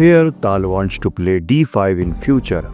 Here Tal wants to play d5 in future.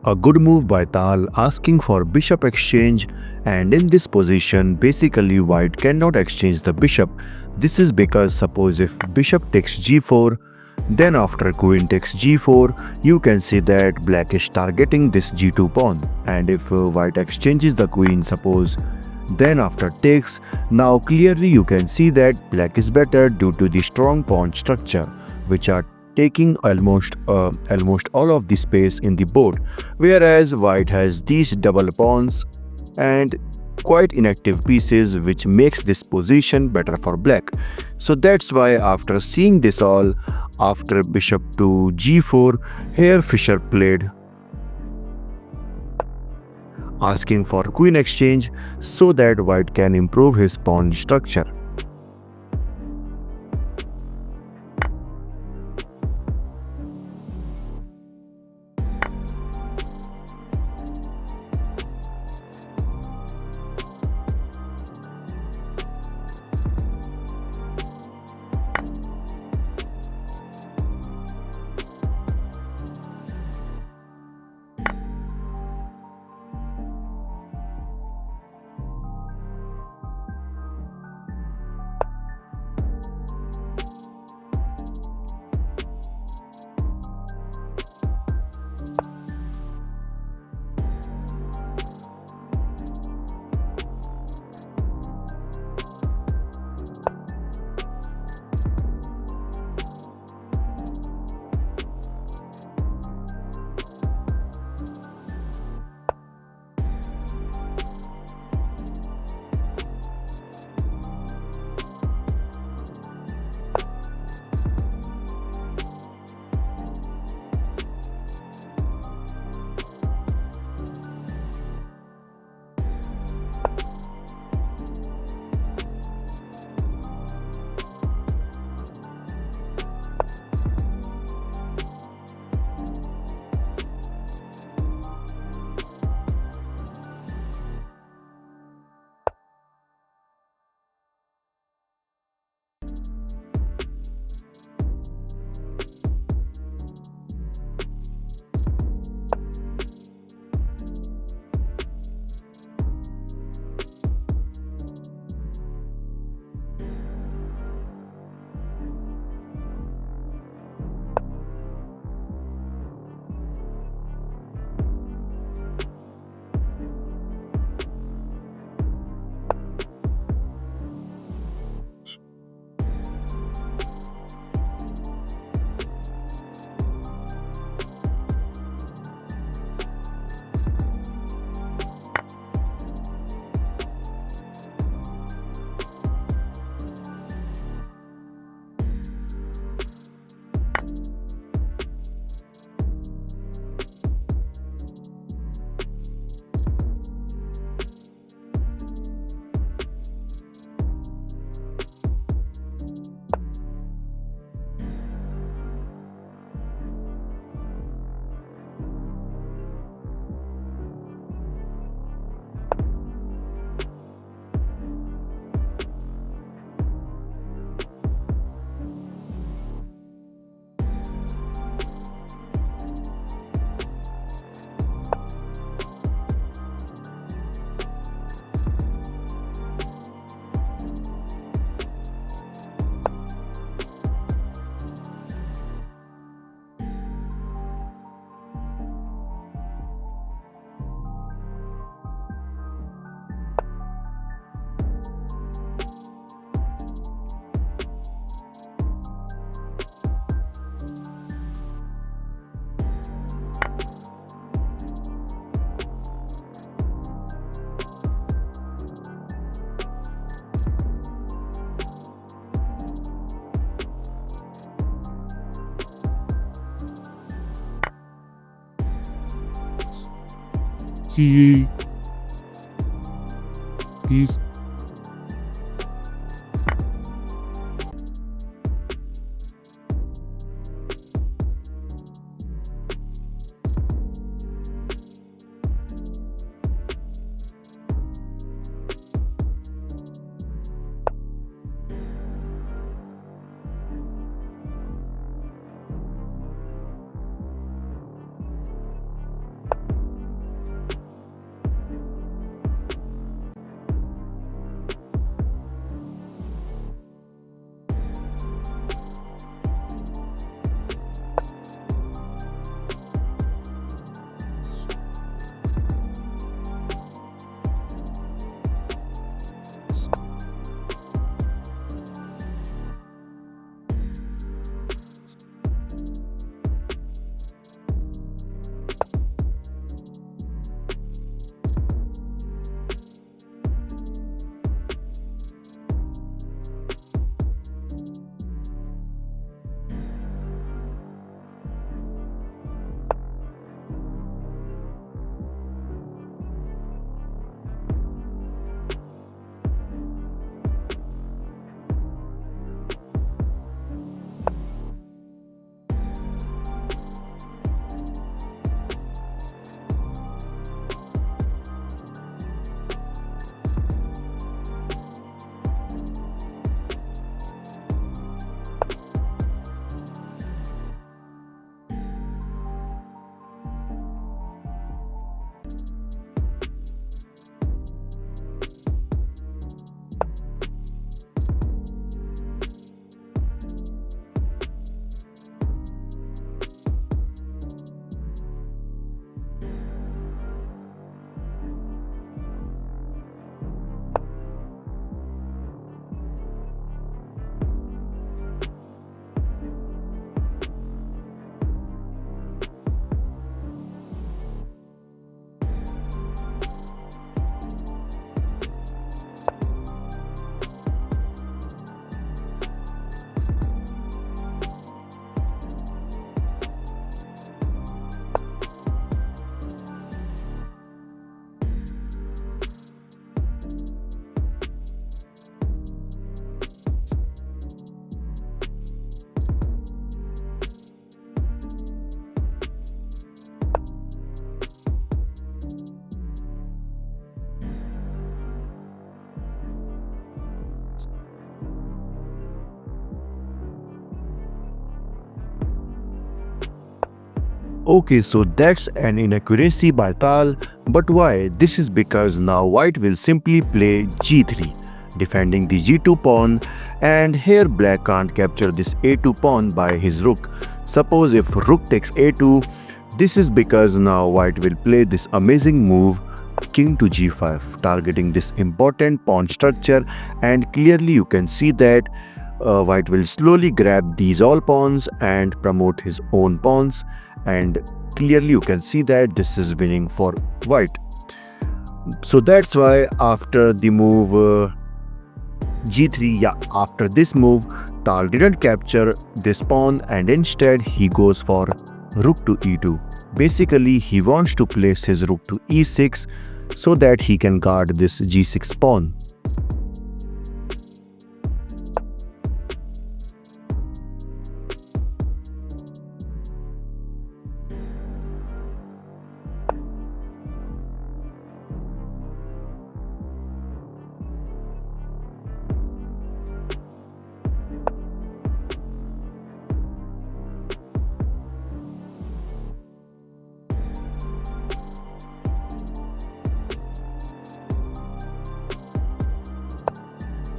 A good move by Tal asking for bishop exchange, and in this position basically white cannot exchange the bishop. This is because suppose if bishop takes g4, then after queen takes g4 you can see that black is targeting this g2 pawn, and if white exchanges the queen suppose, then after takes, now clearly you can see that black is better due to the strong pawn structure which are taking almost all of the space in the board, whereas white has these double pawns and quite inactive pieces which makes this position better for black. So that's why after seeing this all, after bishop to g4, here Fischer played asking for queen exchange so that white can improve his pawn structure. C is Okay, so that's an inaccuracy by Tal, but why? This is because now white will simply play g3, defending the g2 pawn, and here black can't capture this a2 pawn by his rook. Suppose if rook takes a2, this is because now white will play this amazing move king to g5, targeting this important pawn structure, and clearly you can see that white will slowly grab these all pawns and promote his own pawns, and clearly you can see that this is winning for white. So that's why after the move g3, after this move, Tal didn't capture this pawn and instead he goes for rook to e2. Basically he wants to place his rook to e6 so that he can guard this g6 pawn.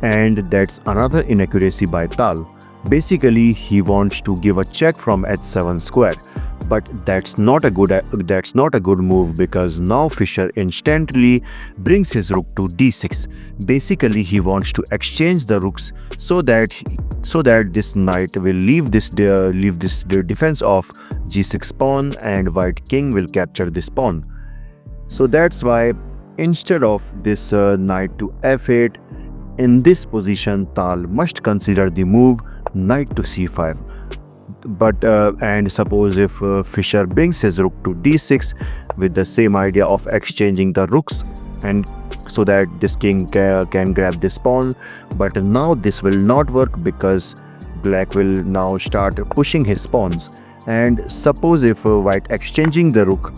And that's another inaccuracy by Tal. Basically he wants to give a check from h7 square, but that's not a good move because now Fischer instantly brings his rook to d6. Basically he wants to exchange the rooks so that this knight will leave this defense of g6 pawn and white king will capture this pawn. So that's why instead of this knight to f8, in this position Tal must consider the move knight to c5. And suppose if Fischer brings his rook to d6 with the same idea of exchanging the rooks, and so that this king can grab this pawn. But now this will not work because black will now start pushing his pawns. And suppose if white exchanging the rook,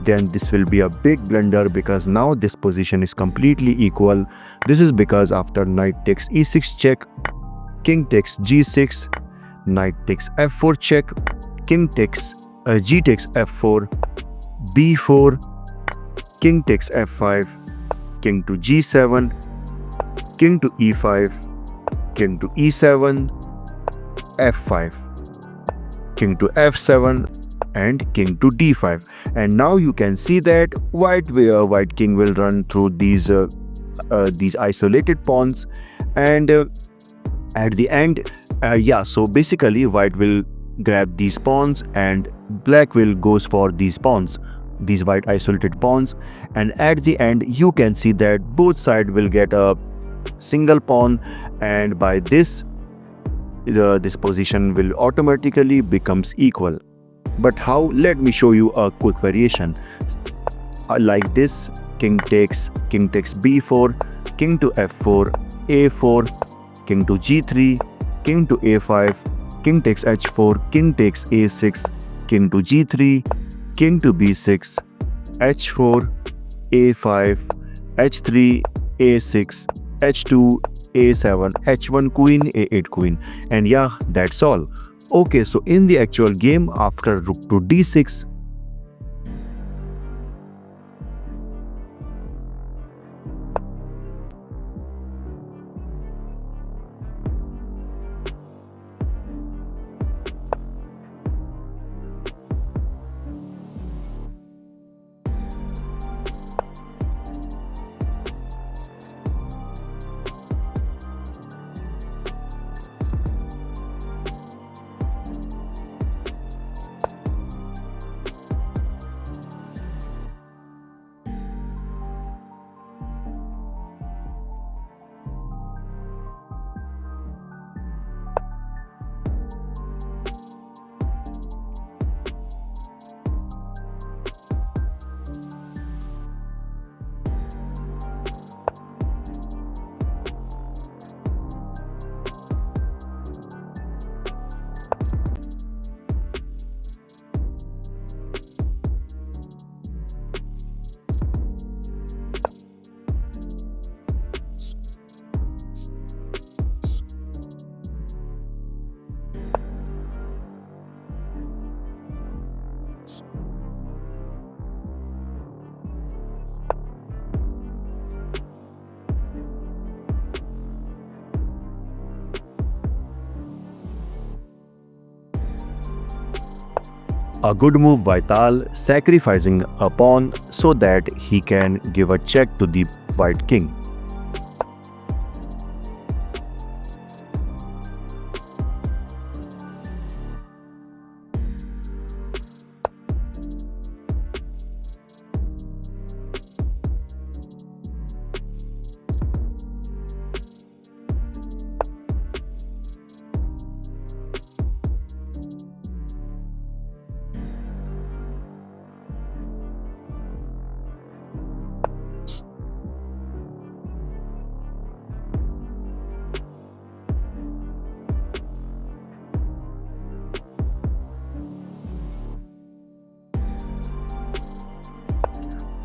then this will be a big blunder because now this position is completely equal. This is because after knight takes e6 check, king takes g6, knight takes f4 check, king takes g takes f4, b4, king takes f5, king to g7, king to e5, king to e7, f5, king to f7, and king to d5. And now you can see that white king will run through these isolated pawns, and at the end, so basically white will grab these pawns and black will goes for these pawns, these white isolated pawns, and at the end you can see that both sides will get a single pawn, and by this this position will automatically becomes equal. But how? Let me show you a quick variation. Like this, king takes b4, king to f4, a4, king to g3, king to a5, king takes h4, king takes a6, king to g3, king to b6, h4, a5, h3, a6, h2, a7, h1 queen, a8 queen, and yeah, that's all. Okay, so in the actual game, after rook to d6, a good move by Tal, sacrificing a pawn so that he can give a check to the white king.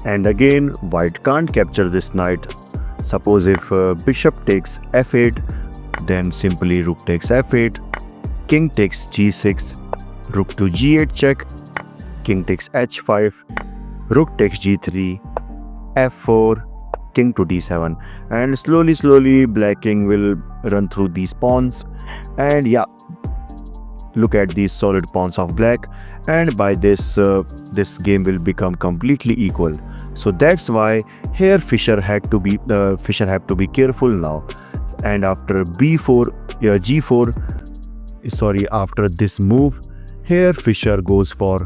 And again, white can't capture this knight. Suppose if bishop takes f8, then simply rook takes f8, king takes g6, rook to g8 check, king takes h5, rook takes g3, f4, king to d7, and slowly black king will run through these pawns. And yeah, look at these solid pawns of black, and by this this game will become completely equal. So that's why here Fischer had to be careful now. And after after this move, here Fischer goes for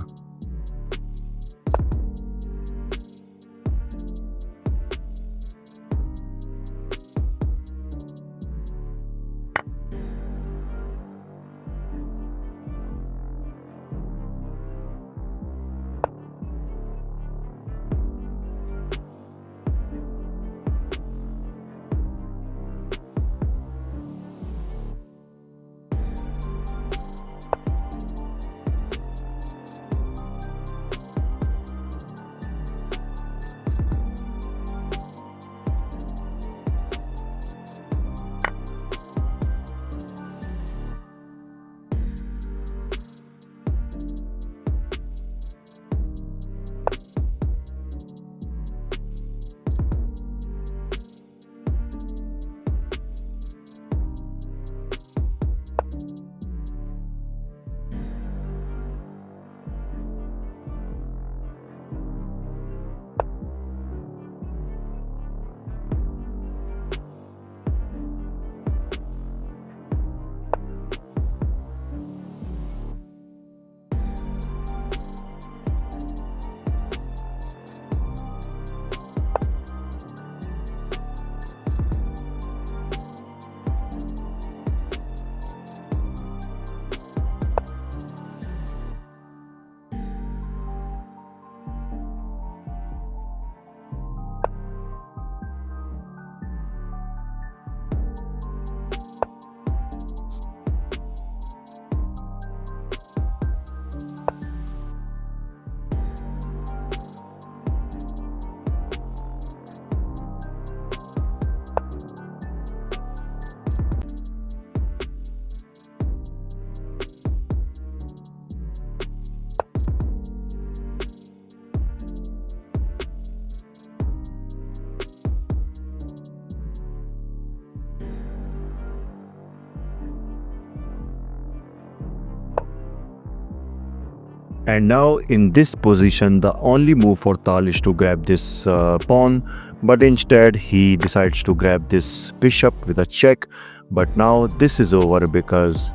And now in this position, the only move for Tal is to grab this pawn, but instead he decides to grab this bishop with a check. But now this is over because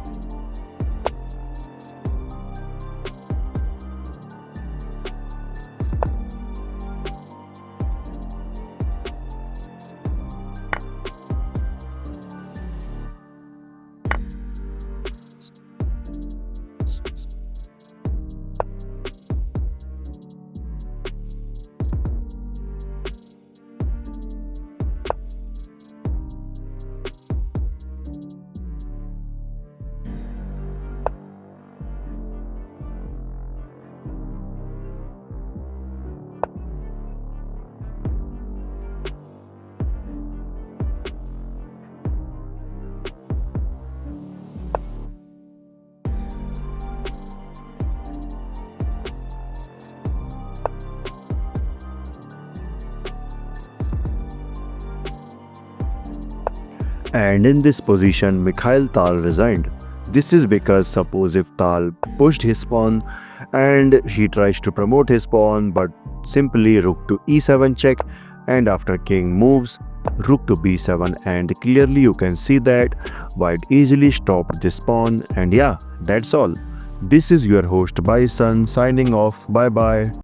and in this position Mikhail Tal resigned. This is because suppose if Tal pushed his pawn and he tries to promote his pawn, but simply rook to e7 check, and after king moves rook to b7, and clearly you can see that white easily stopped this pawn. And yeah, that's all. This is your host Bison signing off. Bye bye.